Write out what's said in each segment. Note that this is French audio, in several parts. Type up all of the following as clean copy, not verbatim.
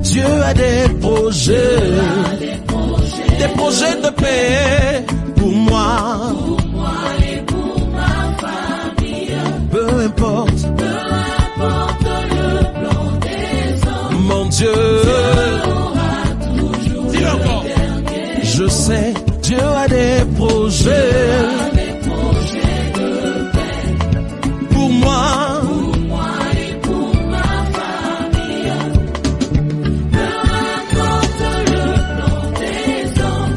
Dieu a des projets de paix pour moi et pour ma famille. Peu importe le plan des hommes, mon Dieu aura toujours dis-le encore. le dernier. Je sais Dieu a des projets De paix pour moi pour moi et pour ma famille. Peu importe le plan des hommes,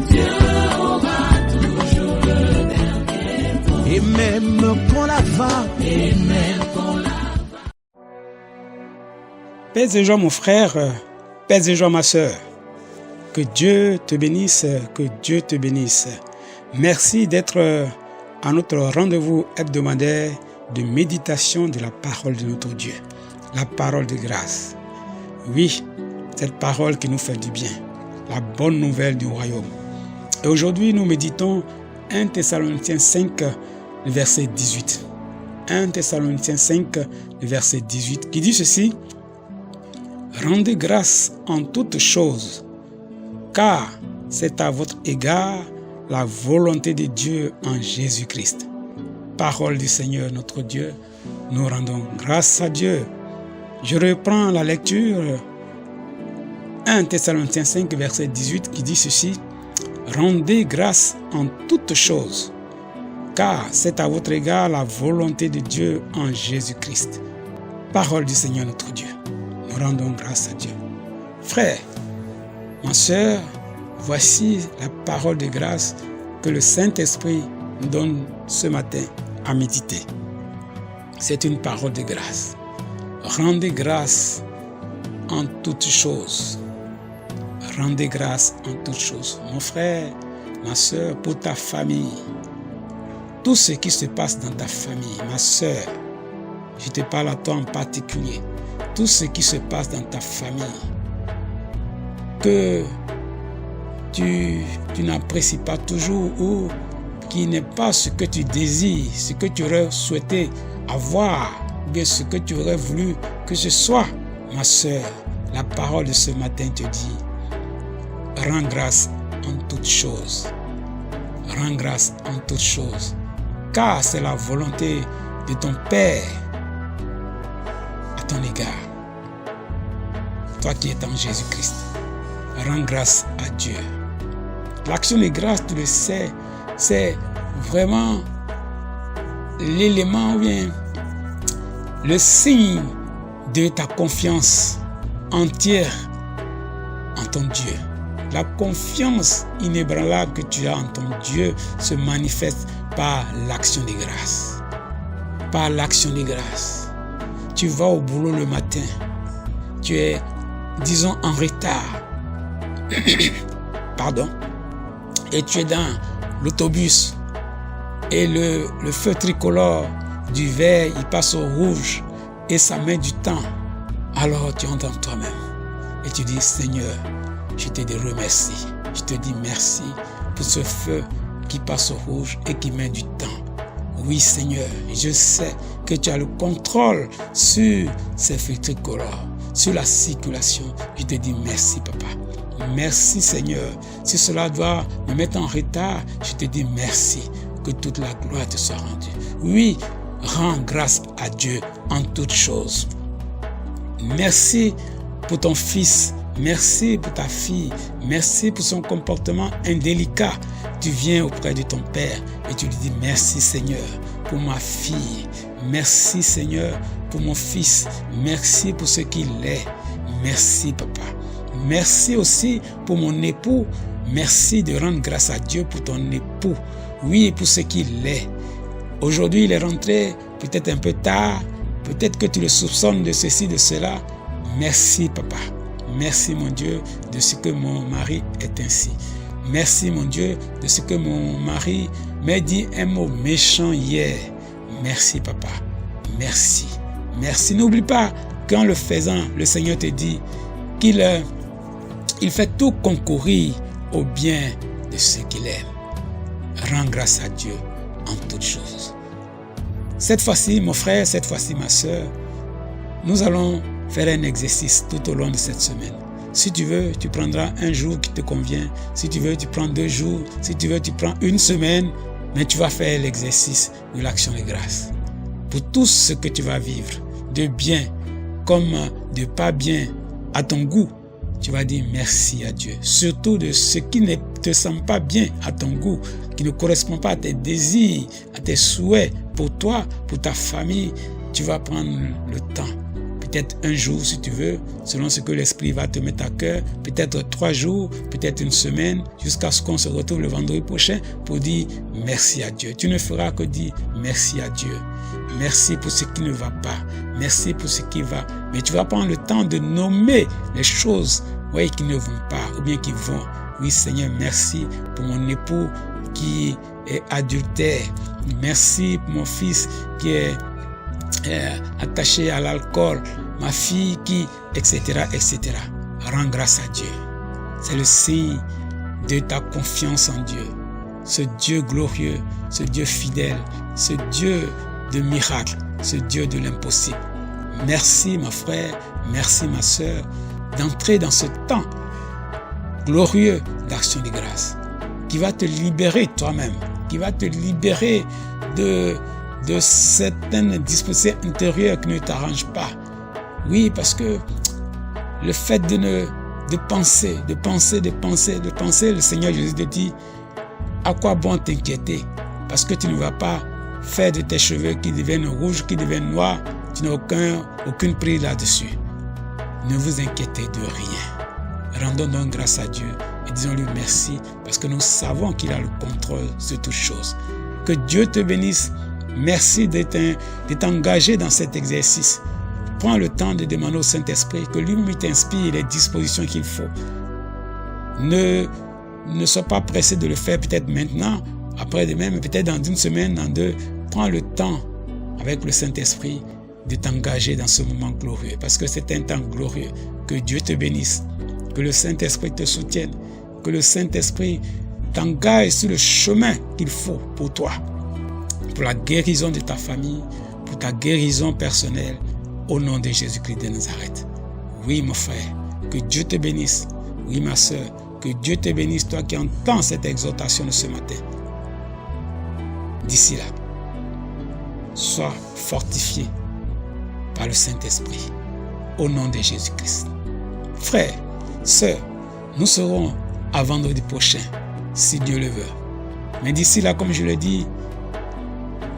Dieu aura toujours le dernier mot. et même quand la va Et même quand la Paix et joie mon frère, paix et joie ma sœur. Que Dieu te bénisse, que Dieu te bénisse. Merci d'être à notre rendez-vous hebdomadaire de méditation de la parole de notre Dieu. La parole de grâce. Oui, cette parole qui nous fait du bien. La bonne nouvelle du royaume. Et aujourd'hui, nous méditons 1 Thessaloniciens 5, le verset 18. 1 Thessaloniciens 5, le verset 18, qui dit ceci. Rendez grâce en toutes choses, car c'est à votre égard la volonté de Dieu en Jésus-Christ. Parole du Seigneur notre Dieu, nous rendons grâce à Dieu. Je reprends la lecture 1 Thessaloniciens 5, verset 18 qui dit ceci. Rendez grâce en toutes choses, car c'est à votre égard la volonté de Dieu en Jésus-Christ. Parole du Seigneur notre Dieu. Nous rendons grâce à Dieu. Frère, ma sœur, voici la parole de grâce que le Saint-Esprit nous donne ce matin à méditer. C'est une parole de grâce. Rendez grâce en toutes choses. Rendez grâce en toutes choses. Mon frère, ma sœur, pour ta famille, tout ce qui se passe dans ta famille, ma sœur, je te parle à toi en particulier, tout ce qui se passe dans ta famille, que tu n'apprécies pas toujours ou qui n'est pas ce que tu désires, ce que tu aurais souhaité avoir, ou bien ce que tu aurais voulu que ce soit, ma sœur, la parole de ce matin te dit, rends grâce en toutes choses. Rends grâce en toutes choses, car c'est la volonté de ton Père à ton égard. Toi qui es en Jésus-Christ, rends grâce à Dieu. L'action de grâce, tu le sais, c'est vraiment l'élément ou bien le signe de ta confiance entière en ton Dieu. La confiance inébranlable que tu as en ton Dieu se manifeste par l'action de grâce. Par l'action de grâce. Tu vas au boulot le matin. Tu es, disons, en retard. Pardon. Et tu es dans l'autobus. Et le feu tricolore du vert, il passe au rouge. Et ça met du temps. Alors tu entends toi-même. Et tu dis, Seigneur, je te dis remercie. Je te dis merci pour ce feu qui passe au rouge et qui met du temps. Oui, Seigneur, je sais que tu as le contrôle sur ces feux tricolores, sur la circulation. Je te dis merci, Papa. Merci, Seigneur. Si cela doit me mettre en retard, je te dis merci. Que toute la gloire te soit rendue. Oui, rends grâce à Dieu en toutes choses. Merci pour ton fils. Merci pour ta fille. Merci pour son comportement indélicat. Tu viens auprès de ton Père et tu lui dis merci Seigneur pour ma fille. Merci Seigneur pour mon fils. Merci pour ce qu'il est. Merci Papa. Merci aussi pour mon époux. Merci de rendre grâce à Dieu pour ton époux. Oui, pour ce qu'il est. Aujourd'hui, il est rentré peut-être un peu tard. Peut-être que tu le soupçonnes de ceci, de cela. Merci Papa. Merci mon Dieu de ce que mon mari est ainsi. Merci mon Dieu de ce que mon mari m'a dit un mot méchant hier. Merci Papa. Merci. Merci. N'oublie pas qu'en le faisant, le Seigneur te dit qu'il fait tout concourir au bien de ceux qu'il aime. Rends grâce à Dieu en toutes choses. Cette fois-ci, mon frère, cette fois-ci, ma sœur, nous allons faire un exercice tout au long de cette semaine. Si tu veux, tu prendras un jour qui te convient. Si tu veux, tu prends 2 jours. Si tu veux, tu prends une semaine. Mais tu vas faire l'exercice de l'action de grâce. Pour tout ce que tu vas vivre, de bien comme de pas bien à ton goût, tu vas dire merci à Dieu. Surtout de ce qui ne te semble pas bien à ton goût, qui ne correspond pas à tes désirs, à tes souhaits pour toi, pour ta famille. Tu vas prendre le temps. Peut-être un jour si tu veux, selon ce que l'Esprit va te mettre à cœur, peut-être 3 jours, peut-être une semaine, jusqu'à ce qu'on se retrouve le vendredi prochain pour dire merci à Dieu. Tu ne feras que dire merci à Dieu. Merci pour ce qui ne va pas. Merci pour ce qui va. Mais tu vas prendre le temps de nommer les choses qui ne vont pas ou bien qui vont. Oui Seigneur, merci pour mon époux qui est adultère. Merci pour mon fils qui est attaché à l'alcool, ma fille qui, etc., etc. Rends grâce à Dieu. C'est le signe de ta confiance en Dieu. Ce Dieu glorieux, ce Dieu fidèle, ce Dieu de miracles, ce Dieu de l'impossible. Merci mon frère, merci ma sœur d'entrer dans ce temps glorieux d'action de grâce qui va te libérer toi-même, qui va te libérer de certaines dispositions intérieures qui ne t'arrangent pas. Oui, parce que le fait de penser, le Seigneur Jésus te dit, à quoi bon t'inquiéter? Parce que tu ne vas pas faire de tes cheveux qui deviennent rouges, qui deviennent noirs, tu n'as aucune prise là-dessus. Ne vous inquiétez de rien. Rendons donc grâce à Dieu et disons-lui merci parce que nous savons qu'il a le contrôle sur toutes choses. Que Dieu te bénisse. Merci de t'engager dans cet exercice. Prends le temps de demander au Saint-Esprit que lui-même t'inspire les dispositions qu'il faut. Ne sois pas pressé de le faire peut-être maintenant, après-demain, mais peut-être dans 1 semaine, dans 2. Prends le temps avec le Saint-Esprit de t'engager dans ce moment glorieux parce que c'est un temps glorieux. Que Dieu te bénisse, que le Saint-Esprit te soutienne, que le Saint-Esprit t'engage sur le chemin qu'il faut pour toi, pour la guérison de ta famille, pour ta guérison personnelle, au nom de Jésus-Christ de Nazareth. Oui, mon frère, que Dieu te bénisse. Oui, ma soeur, que Dieu te bénisse, toi qui entends cette exhortation de ce matin. D'ici là, sois fortifié par le Saint-Esprit, au nom de Jésus-Christ. Frère, sœur, nous serons à vendredi prochain, si Dieu le veut. Mais d'ici là, comme je le dis,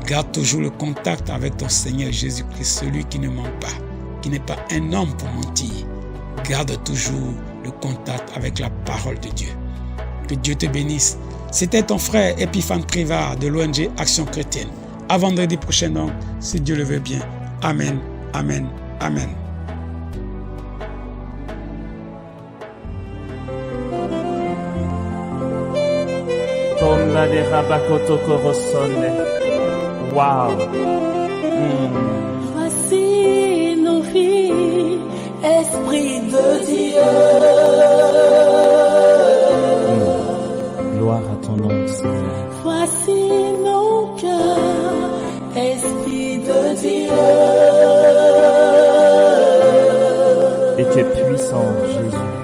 garde toujours le contact avec ton Seigneur Jésus-Christ, celui qui ne ment pas, qui n'est pas un homme pour mentir. Garde toujours le contact avec la parole de Dieu. Que Dieu te bénisse. C'était ton frère Epiphane Privard de l'ONG Action Chrétienne. À vendredi prochain donc, si Dieu le veut bien. Amen, amen, amen. Tomba de Rabakoto Korosone. Wow. Voici nos vies, Esprit de Dieu. Gloire à ton nom, Seigneur. Voici nos cœurs, Esprit de Dieu. Et tu es puissant, Jésus.